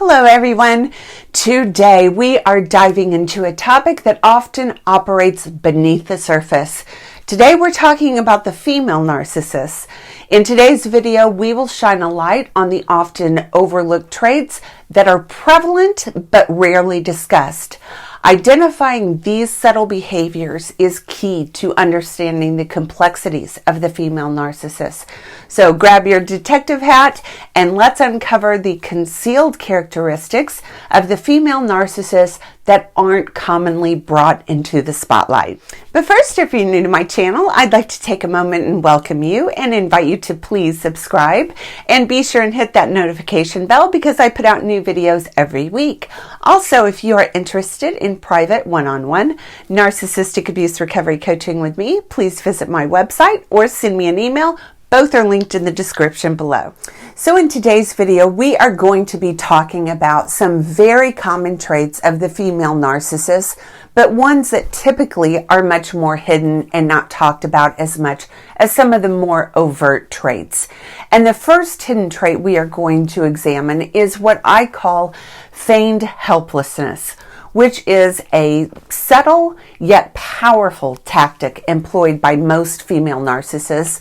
Hello everyone. Today we are diving into a topic that often operates beneath the surface. Today we're talking about the female narcissist. In today's video, we will shine a light on the often overlooked traits that are prevalent but rarely discussed. Identifying these subtle behaviors is key to understanding the complexities of the female narcissist. So grab your detective hat and let's uncover the concealed characteristics of the female narcissist that aren't commonly brought into the spotlight. But first, if you're new to my channel, I'd like to take a moment and welcome you and invite you to please subscribe and be sure and hit that notification bell because I put out new videos every week. Also, if you are interested in private one-on-one narcissistic abuse recovery coaching with me, please visit my website or send me an email. Both are linked in the description below. So in today's video, we are going to be talking about some very common traits of the female narcissist, but ones that typically are much more hidden and not talked about as much as some of the more overt traits. And the first hidden trait we are going to examine is what I call feigned helplessness, which is a subtle yet powerful tactic employed by most female narcissists,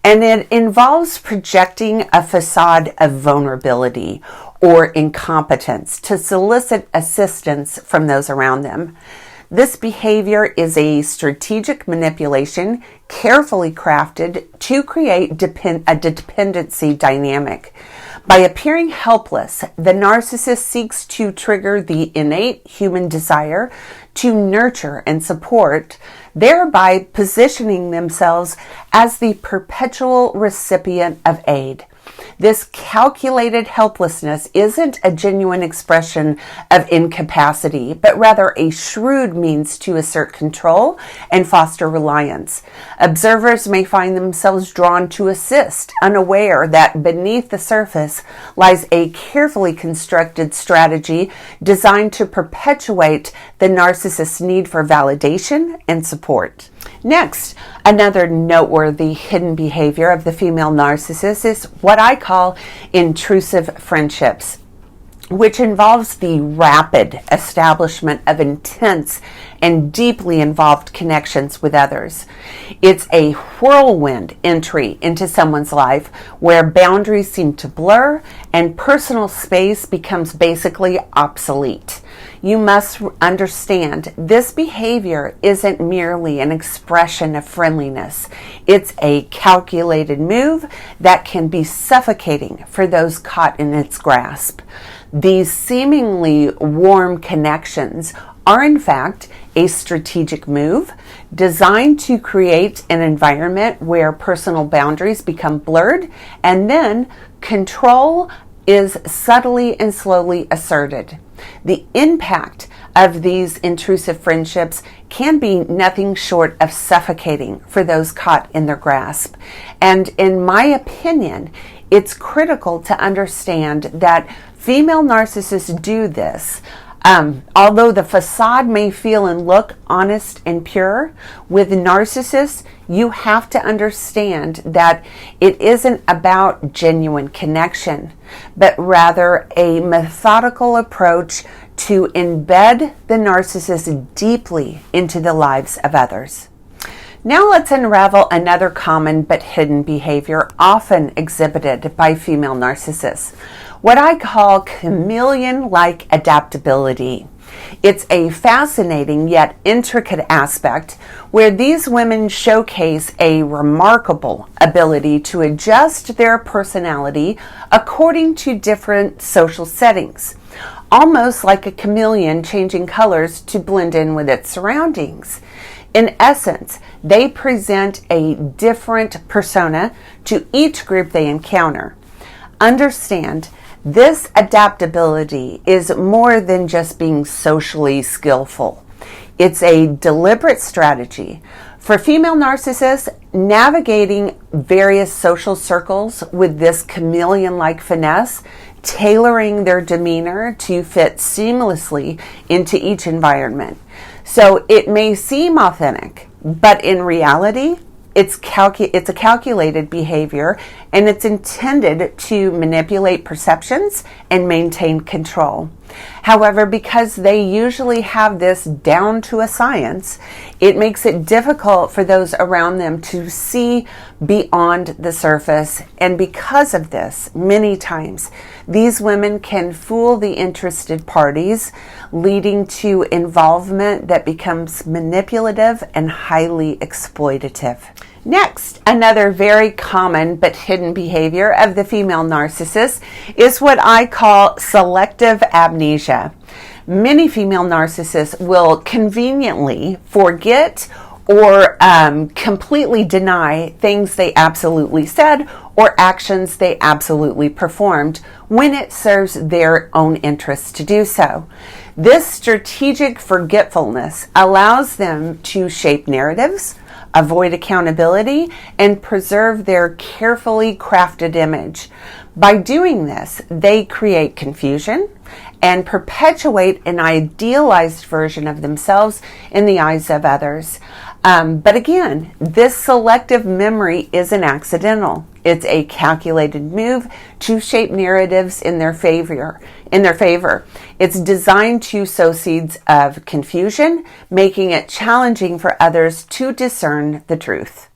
and it involves projecting a facade of vulnerability or incompetence to solicit assistance from those around them. This behavior is a strategic manipulation carefully crafted to create a dependency dynamic. By appearing helpless, the narcissist seeks to trigger the innate human desire to nurture and support, thereby positioning themselves as the perpetual recipient of aid. This calculated helplessness isn't a genuine expression of incapacity, but rather a shrewd means to assert control and foster reliance. Observers may find themselves drawn to assist, unaware that beneath the surface lies a carefully constructed strategy designed to perpetuate the narcissist's need for validation and support. Next, another noteworthy hidden behavior of the female narcissist is what I call intrusive friendships, which involves the rapid establishment of intense and deeply involved connections with others. It's a whirlwind entry into someone's life where boundaries seem to blur and personal space becomes basically obsolete. You must understand this behavior isn't merely an expression of friendliness. It's a calculated move that can be suffocating for those caught in its grasp. These seemingly warm connections are in fact a strategic move designed to create an environment where personal boundaries become blurred and then control is subtly and slowly asserted. The impact of these intrusive friendships can be nothing short of suffocating for those caught in their grasp. And in my opinion, it's critical to understand that female narcissists do this. Although the facade may feel and look honest and pure, with narcissists, you have to understand that it isn't about genuine connection, but rather a methodical approach to embed the narcissist deeply into the lives of others. Now let's unravel another common but hidden behavior often exhibited by female narcissists, what I call chameleon-like adaptability. It's a fascinating yet intricate aspect where these women showcase a remarkable ability to adjust their personality according to different social settings, almost like a chameleon changing colors to blend in with its surroundings. In essence, they present a different persona to each group they encounter. Understand, this adaptability is more than just being socially skillful. It's a deliberate strategy. For female narcissists, navigating various social circles with this chameleon-like finesse, tailoring their demeanor to fit seamlessly into each environment. So it may seem authentic, but in reality, It's a calculated behavior, and it's intended to manipulate perceptions and maintain control. However, because they usually have this down to a science, it makes it difficult for those around them to see beyond the surface. And because of this, many times, these women can fool the interested parties, leading to involvement that becomes manipulative and highly exploitative. Next, another very common but hidden behavior of the female narcissist is what I call selective amnesia. Many female narcissists will conveniently forget or completely deny things they absolutely said or actions they absolutely performed when it serves their own interests to do so. This strategic forgetfulness allows them to shape narratives, avoid accountability, and preserve their carefully crafted image. By doing this, they create confusion and perpetuate an idealized version of themselves in the eyes of others. But again, this selective memory isn't accidental. It's a calculated move to shape narratives in their favor. It's designed to sow seeds of confusion, making it challenging for others to discern the truth.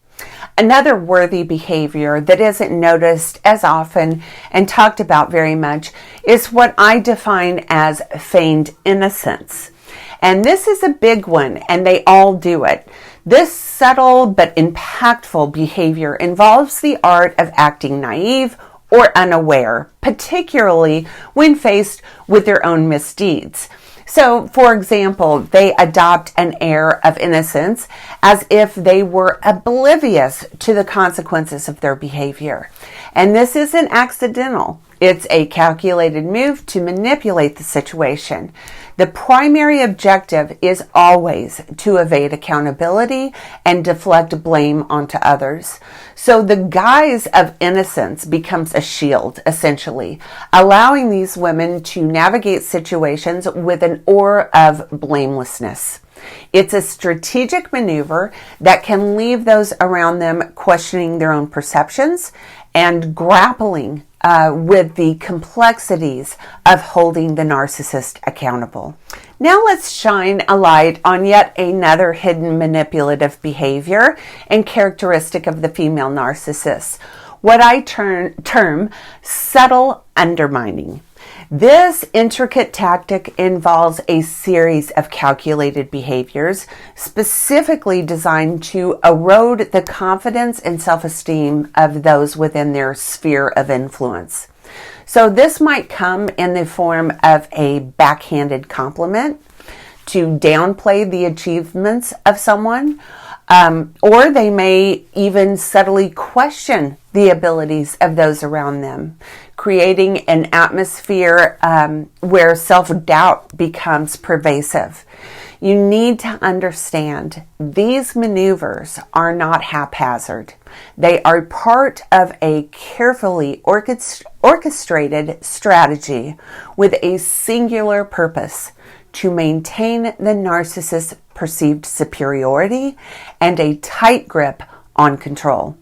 Another worthy behavior that isn't noticed as often and talked about very much is what I define as feigned innocence. And this is a big one, and they all do it. This subtle but impactful behavior involves the art of acting naive or unaware, particularly when faced with their own misdeeds. So, for example, they adopt an air of innocence as if they were oblivious to the consequences of their behavior. And this isn't accidental. It's a calculated move to manipulate the situation. The primary objective is always to evade accountability and deflect blame onto others. So the guise of innocence becomes a shield, essentially, allowing these women to navigate situations with an aura of blamelessness. It's a strategic maneuver that can leave those around them questioning their own perceptions and grappling with the complexities of holding the narcissist accountable. Now let's shine a light on yet another hidden manipulative behavior and characteristic of the female narcissist, what I term subtle undermining. This intricate tactic involves a series of calculated behaviors specifically designed to erode the confidence and self-esteem of those within their sphere of influence. So this might come in the form of a backhanded compliment to downplay the achievements of someone, or they may even subtly question the abilities of those around them, creating an atmosphere where self-doubt becomes pervasive. You need to understand these maneuvers are not haphazard. They are part of a carefully orchestrated strategy with a singular purpose: to maintain the narcissist's perceived superiority and a tight grip on control.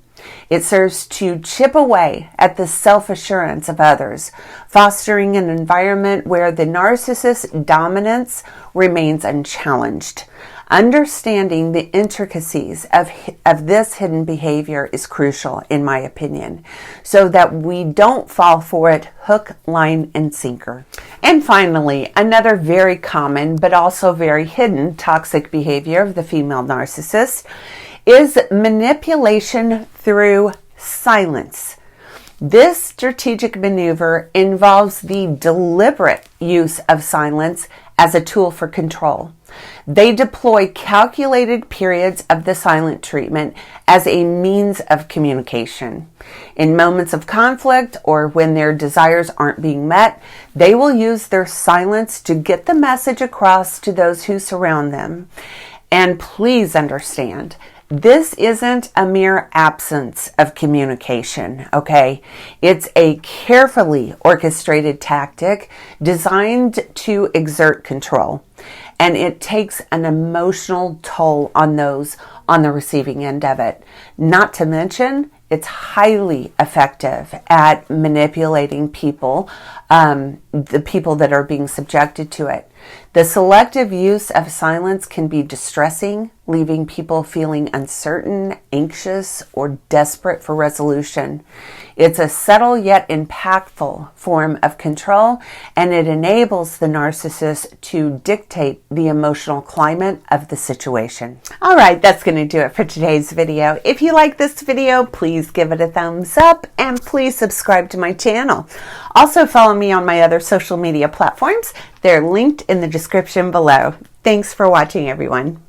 It serves to chip away at the self-assurance of others, fostering an environment where the narcissist's dominance remains unchallenged. Understanding the intricacies of this hidden behavior is crucial, in my opinion, so that we don't fall for it hook, line, and sinker. And finally, another very common but also very hidden toxic behavior of the female narcissist is manipulation through silence. This strategic maneuver involves the deliberate use of silence as a tool for control. They deploy calculated periods of the silent treatment as a means of communication. In moments of conflict or when their desires aren't being met, they will use their silence to get the message across to those who surround them. And please understand, this isn't a mere absence of communication, okay? It's a carefully orchestrated tactic designed to exert control. and it takes an emotional toll on those on the receiving end of it. Not to mention, it's highly effective at manipulating people, the people that are being subjected to it. The selective use of silence can be distressing, leaving people feeling uncertain, anxious, or desperate for resolution. It's a subtle yet impactful form of control, and it enables the narcissist to dictate the emotional climate of the situation. All right, that's going to do it for today's video. If you like this video, please give it a thumbs up and please subscribe to my channel. Also follow me on my other social media platforms. They're linked in the description below. Thanks for watching, everyone.